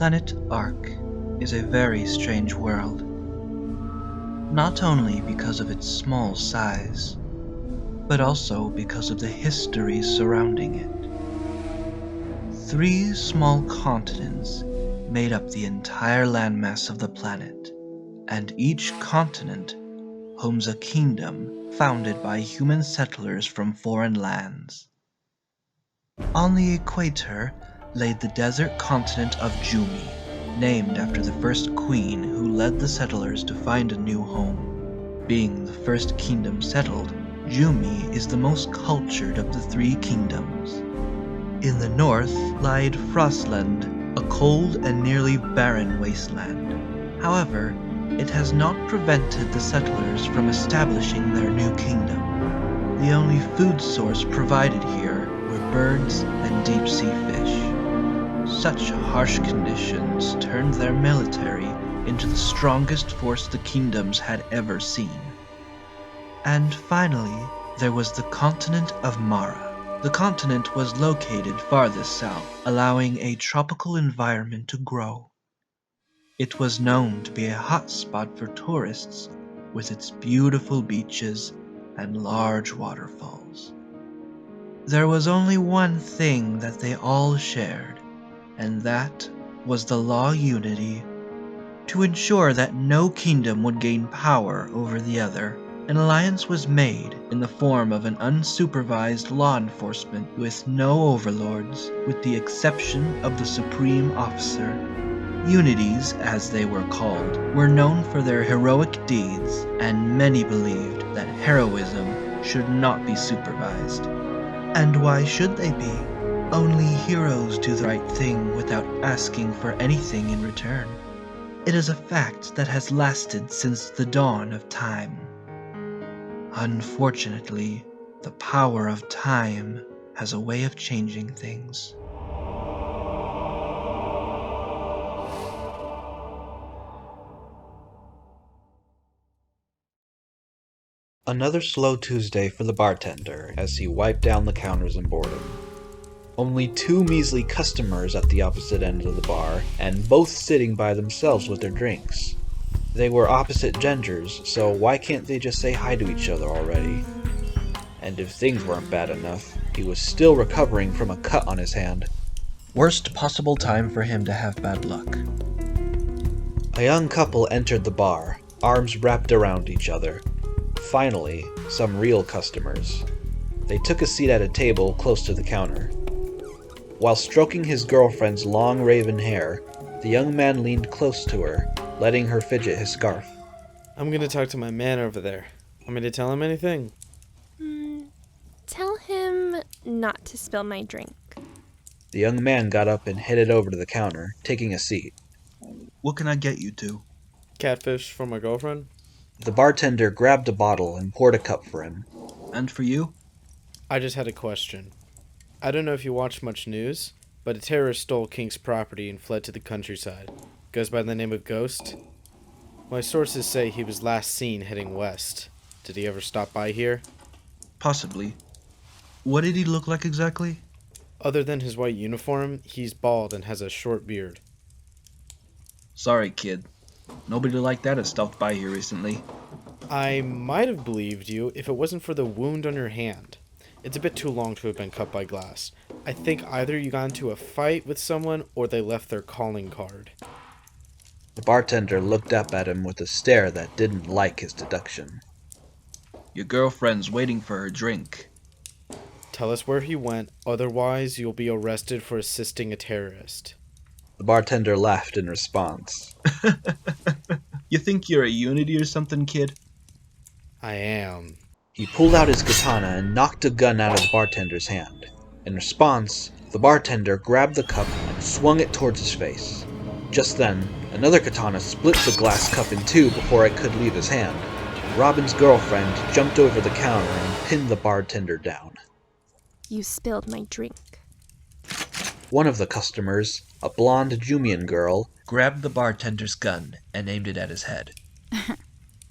planet Ark is a very strange world. Not only because of its small size, but also because of the history surrounding it. 3 small continents made up the entire landmass of the planet, and each continent homes a kingdom founded by human settlers from foreign lands. On the equator lay the desert continent of Jumi, named after the first queen who led the settlers to find a new home. Being the first kingdom settled, Jumi is the most cultured of the 3 kingdoms. In the north lied Frostland, a cold and nearly barren wasteland. However, it has not prevented the settlers from establishing their new kingdom. The only food source provided here were birds and deep-sea fish. Such harsh conditions turned their military into the strongest force the kingdoms had ever seen. And finally, there was the continent of Mara. The continent was located farthest south, allowing a tropical environment to grow. It was known to be a hot spot for tourists with its beautiful beaches and large waterfalls. There was only one thing that they all shared, and that was the law unity. To ensure that no kingdom would gain power over the other, an alliance was made in the form of an unsupervised law enforcement with no overlords, with the exception of the supreme officer. Unities, as they were called, were known for their heroic deeds, and many believed that heroism should not be supervised. And why should they be? Only heroes do the right thing without asking for anything in return. It is a fact that has lasted since the dawn of time. Unfortunately, the power of time has a way of changing things. Another slow Tuesday for the bartender as he wiped down the counters in boredom. Only 2 measly customers at the opposite end of the bar, and both sitting by themselves with their drinks. They were opposite genders, so why can't they just say hi to each other already? And if things weren't bad enough, he was still recovering from a cut on his hand. Worst possible time for him to have bad luck. A young couple entered the bar, arms wrapped around each other. Finally, some real customers. They took a seat at a table close to the counter. While stroking his girlfriend's long raven hair, the young man leaned close to her, letting her fidget his scarf. I'm gonna talk to my man over there. Want me to tell him anything? Tell him not to spill my drink. The young man got up and headed over to the counter, taking a seat. What can I get you two? Catfish for my girlfriend? The bartender grabbed a bottle and poured a cup for him. And for you? I just had a question. I don't know if you watch much news, but a terrorist stole Kink's property and fled to the countryside. Goes by the name of Ghost. My sources say he was last seen heading west. Did he ever stop by here? Possibly. What did he look like exactly? Other than his white uniform, he's bald and has a short beard. Sorry, kid. Nobody like that has stopped by here recently. I might have believed you if it wasn't for the wound on your hand. It's a bit too long to have been cut by glass. I think either you got into a fight with someone or they left their calling card. The bartender looked up at him with a stare that didn't like his deduction. Your girlfriend's waiting for her drink. Tell us where he went, otherwise you'll be arrested for assisting a terrorist. The bartender laughed in response. You think you're a Unity or something, kid? I am. He pulled out his katana and knocked a gun out of the bartender's hand. In response, the bartender grabbed the cup and swung it towards his face. Just then, another katana split the glass cup in 2 before it could leave his hand. Robin's girlfriend jumped over the counter and pinned the bartender down. You spilled my drink. One of the customers, a blonde Jumian girl, grabbed the bartender's gun and aimed it at his head.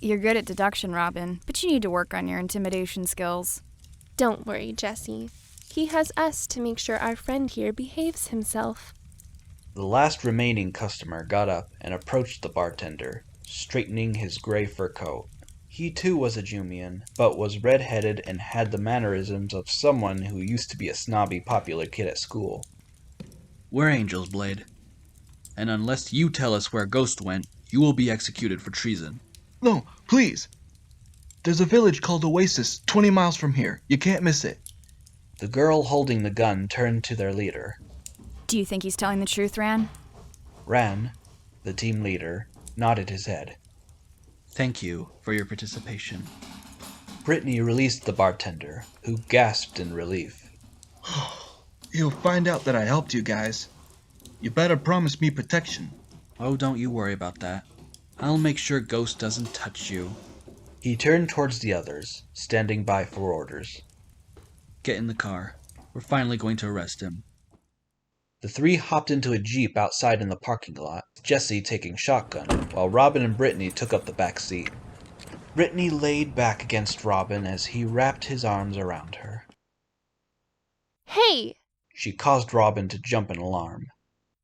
You're good at deduction, Robin, but you need to work on your intimidation skills. Don't worry, Jessie. He has us to make sure our friend here behaves himself. The last remaining customer got up and approached the bartender, straightening his gray fur coat. He too was a Jumian, but was red-headed and had the mannerisms of someone who used to be a snobby popular kid at school. We're angels, Blade. And unless you tell us where Ghost went, you will be executed for treason. No, please. There's a village called Oasis 20 miles from here. You can't miss it. The girl holding the gun turned to their leader. Do you think he's telling the truth, Rann? Rann, the team leader, nodded his head. Thank you for your participation. Brittani released the bartender, who gasped in relief. He'll find out that I helped you guys. You better promise me protection. Oh, don't you worry about that. I'll make sure Ghost doesn't touch you. He turned towards the others, standing by for orders. Get in the car. We're finally going to arrest him. The three hopped into a jeep outside in the parking lot, Jessie taking shotgun, while Robin and Brittani took up the back seat. Brittani laid back against Robin as he wrapped his arms around her. Hey! She caused Robin to jump in alarm.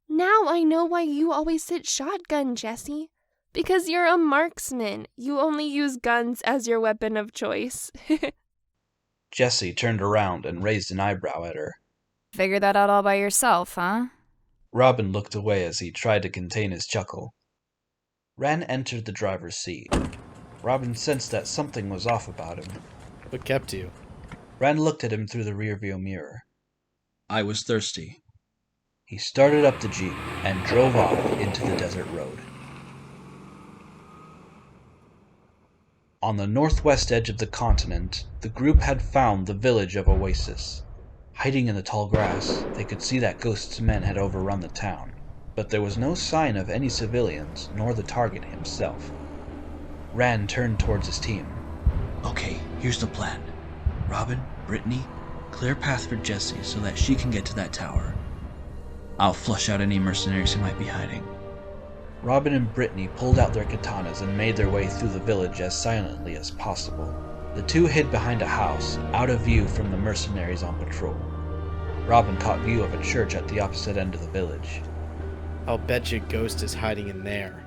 Now I know why you always sit shotgun, Jessie. Because you're a marksman. You only use guns as your weapon of choice. Jessie turned around and raised an eyebrow at her. Figured that out all by yourself, huh? Robin looked away as he tried to contain his chuckle. Rann entered the driver's seat. Robin sensed that something was off about him. What kept you? Rann looked at him through the rearview mirror. I was thirsty. He started up the jeep and drove off into the desert road. On the northwest edge of the continent, the group had found the village of Oasis. Hiding in the tall grass, they could see that Ghost's men had overrun the town, but there was no sign of any civilians nor the target himself. Rann turned towards his team. Okay, here's the plan. Robin, Brittani, clear path for Jessie so that she can get to that tower. I'll flush out any mercenaries who might be hiding. Robin and Brittani pulled out their katanas and made their way through the village as silently as possible. The two hid behind a house, out of view from the mercenaries on patrol. Robin caught view of a church at the opposite end of the village. I'll bet you Ghost is hiding in there.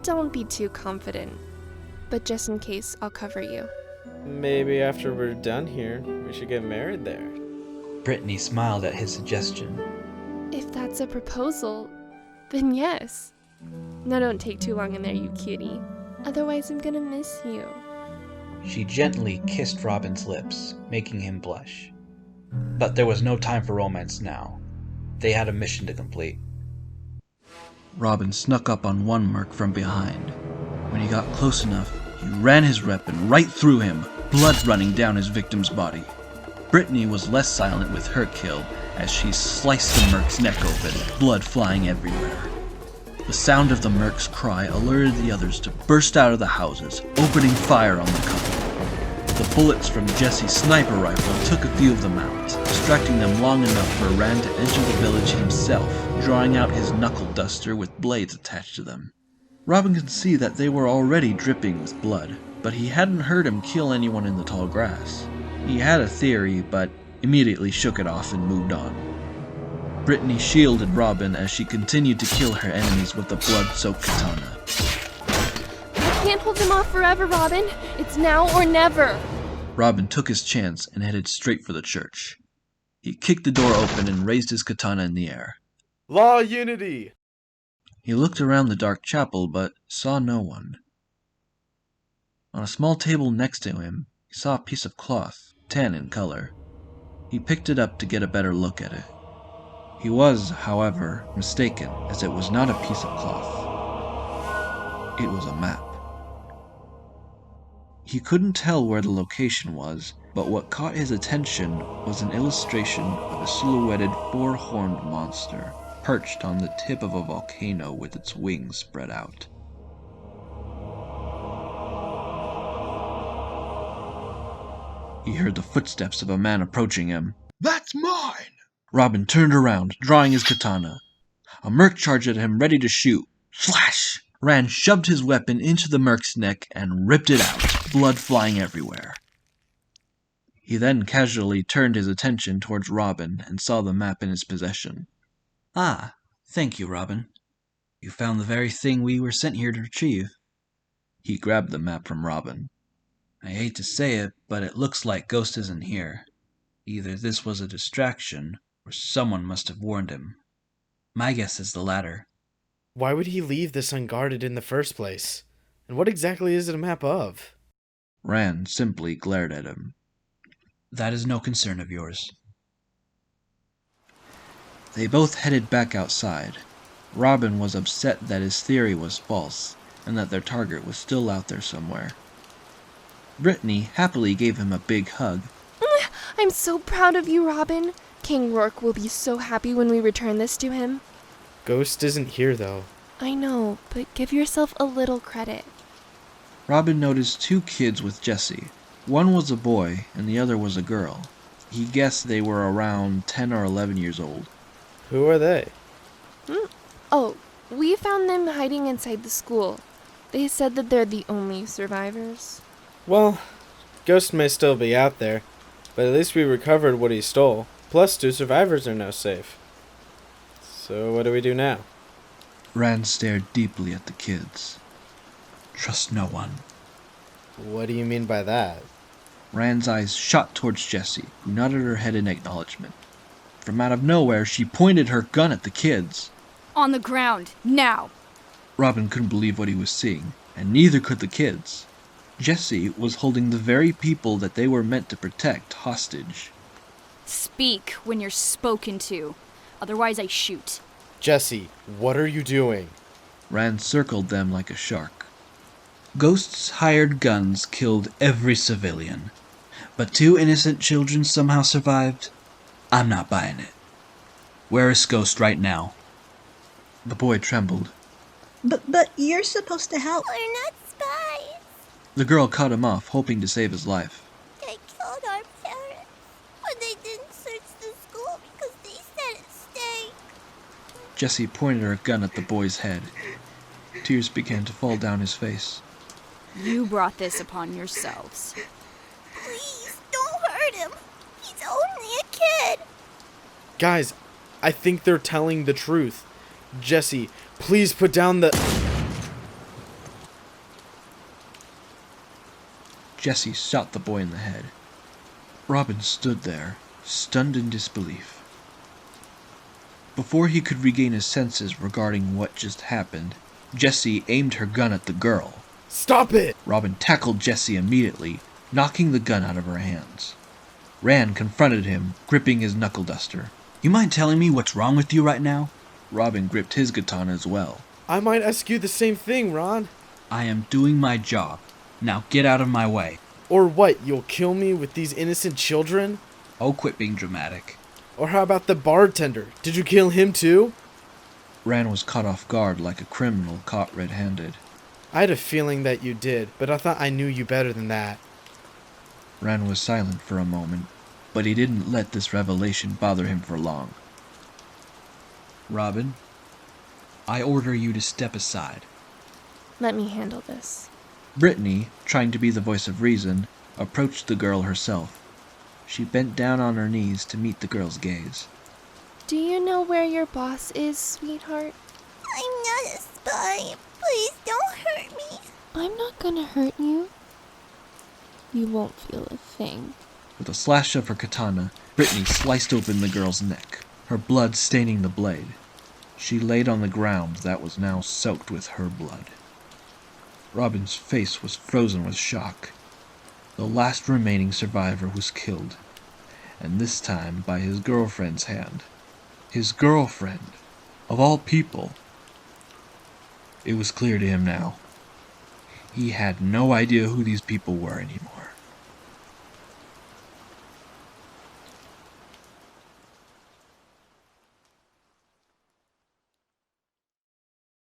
Don't be too confident. But just in case, I'll cover you. Maybe after we're done here, we should get married there. Brittani smiled at his suggestion. If that's a proposal, then yes. Now don't take too long in there, you cutie. Otherwise I'm gonna miss you. She gently kissed Robin's lips, making him blush. But there was no time for romance now. They had a mission to complete. Robin snuck up on one merc from behind. When he got close enough, he ran his weapon right through him, blood running down his victim's body. Brittani was less silent with her kill as she sliced the merc's neck open, blood flying everywhere. The sound of the merc's cry alerted the others to burst out of the houses, opening fire on the couple. The bullets from Jessie's sniper rifle took a few of them out, distracting them long enough for Rann to enter the village himself, drawing out his knuckle duster with blades attached to them. Robin could see that they were already dripping with blood, but he hadn't heard him kill anyone in the tall grass. He had a theory, but immediately shook it off and moved on. Brittani shielded Robin as she continued to kill her enemies with the blood-soaked katana. I can't hold them off forever, Robin. It's now or never. Robin took his chance and headed straight for the church. He kicked the door open and raised his katana in the air. Law unity! He looked around the dark chapel, but saw no one. On a small table next to him, he saw a piece of cloth, tan in color. He picked it up to get a better look at it. He was, however, mistaken, as it was not a piece of cloth. It was a map. He couldn't tell where the location was, but what caught his attention was an illustration of a silhouetted four-horned monster perched on the tip of a volcano with its wings spread out. He heard the footsteps of a man approaching him. That's mine! Robin turned around, drawing his katana. A merc charged at him, ready to shoot. Flash! Rann shoved his weapon into the merc's neck and ripped it out, blood flying everywhere. He then casually turned his attention towards Robin and saw the map in his possession. Ah, Thank you, Robin. You found the very thing we were sent here to retrieve. He grabbed the map from Robin. I hate to say it, but it looks like Ghost isn't here. Either this was a distraction, or someone must have warned him. My guess is the latter. Why would he leave this unguarded in the first place? And what exactly is it a map of? Rann simply glared at him. That is no concern of yours. They both headed back outside. Robin was upset that his theory was false, and that their target was still out there somewhere. Brittani happily gave him a big hug. I'm so proud of you, Robin. King Rourke will be so happy when we return this to him. Ghost isn't here, though. I know, but give yourself a little credit. Robin noticed two kids with Jessie. One was a boy, and the other was a girl. He guessed they were around 10 or 11 years old. Who are they? Oh, we found them hiding inside the school. They said that they're the only survivors. Well, Ghost may still be out there, but at least we recovered what he stole. Plus, 2 survivors are now safe. So what do we do now? Rann stared deeply at the kids. Trust no one. What do you mean by that? Rand's eyes shot towards Jessie, who nodded her head in acknowledgement. From out of nowhere, she pointed her gun at the kids. On the ground, now! Robin couldn't believe what he was seeing, and neither could the kids. Jessie was holding the very people that they were meant to protect hostage. Speak when you're spoken to. Otherwise I shoot. Jessie, what are you doing? Rann circled them like a shark. Ghost's hired guns killed every civilian, but 2 innocent children somehow survived? I'm not buying it. Where is Ghost right now? The boy trembled. But you're supposed to help. We're not spies. The girl cut him off, hoping to save his life. They killed our parents, but they didn't search the school because they said it stank. Jessie pointed her gun at the boy's head. Tears began to fall down his face. You brought this upon yourselves. Please, don't hurt him. He's only a kid. Guys, I think they're telling the truth. Jessie, please put down the... Jessie shot the boy in the head. Robin stood there, stunned in disbelief. Before he could regain his senses regarding what just happened, Jessie aimed her gun at the girl. Stop it! Robin tackled Jessie immediately, knocking the gun out of her hands. Rann confronted him, gripping his knuckle duster. You mind telling me what's wrong with you right now? Robin gripped his katana as well. I might ask you the same thing, Ron. I am doing my job. Now get out of my way. Or what, you'll kill me with these innocent children? Oh, quit being dramatic. Or how about the bartender? Did you kill him too? Rann was caught off guard like a criminal caught red-handed. I had a feeling that you did, but I thought I knew you better than that. Rann was silent for a moment, but he didn't let this revelation bother him for long. Robin, I order you to step aside. Let me handle this. Brittani, trying to be the voice of reason, approached the girl herself. She bent down on her knees to meet the girl's gaze. Do you know where your boss is, sweetheart? I'm not a spy. Please don't hurt me. I'm not gonna hurt you. You won't feel a thing. With a slash of her katana, Brittani sliced open the girl's neck, her blood staining the blade. She laid on the ground that was now soaked with her blood. Robin's face was frozen with shock. The last remaining survivor was killed, and this time by his girlfriend's hand. His girlfriend, of all people. It was clear to him now. He had no idea who these people were anymore.